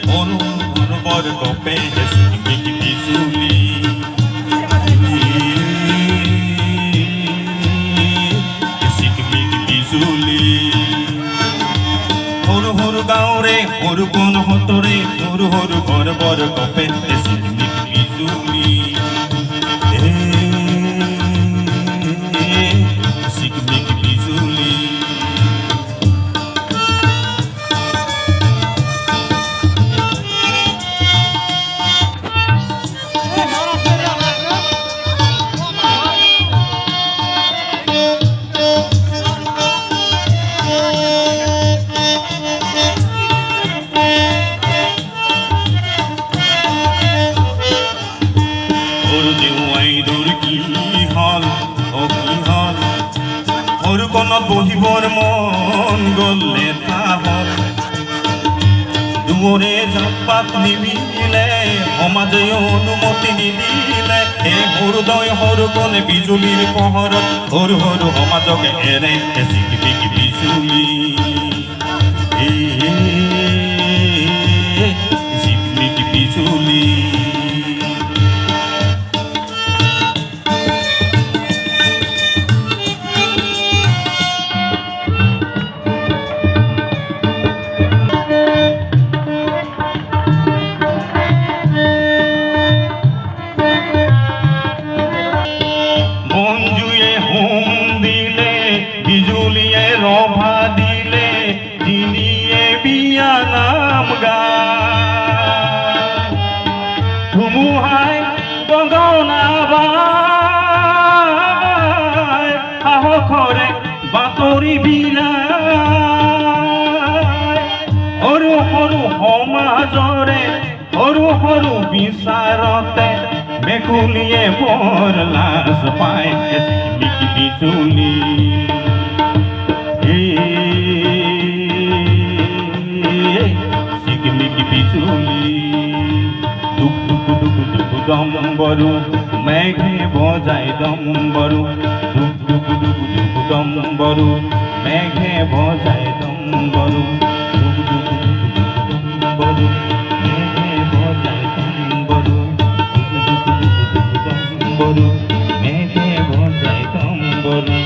সৰু সৰু বৰ কপে চিকিমিকি বিজুলী চিকিমিকি বিজুলী সৰু সৰু গাঁৱৰে সৰু কোন হতৰে সৰু সৰু ঘৰ বৰ কপে চিকিমিকি বিজুলী চিকিমিকি বিজুলী সৰুকণত বহিবৰ মন গ'লে তাহত দুৱৰে জাপাত নিমিলে সমাজে অনুমতি নিদিলে এই সৰুদয় সৰুকণে বিজুলীৰ পোহৰত সৰু সৰু সমাজকে এৰে চিকিমিকি বিজুলী চিকিমিকি বিজুলী বিজুলীয়ে ৰভা দিলে দিনিয়ে বিয়া নাম গায় ধুমুহাই গগনা বায় সাহসৰে বাতৰি বিলায় সৰু সৰু সমাজৰে সৰু সৰু বিচাৰতে মেকুলিয়ে বৰ লাজ পায় চিকিমিকি বিজুলী চিকিমিকি বিজুলী দুক দুক দুক দুক ডম্বৰু মেঘে বজাই ডম্বৰু দুক দুক দুক দুক ডম্বৰু মেঘে বজাই ডম্বৰু দুক দুক দুক ডম্বৰু মেঘে বজাই ডম্বৰু দুক দুক দুক ডম্বৰু মেঘে বজাই ডম্বৰু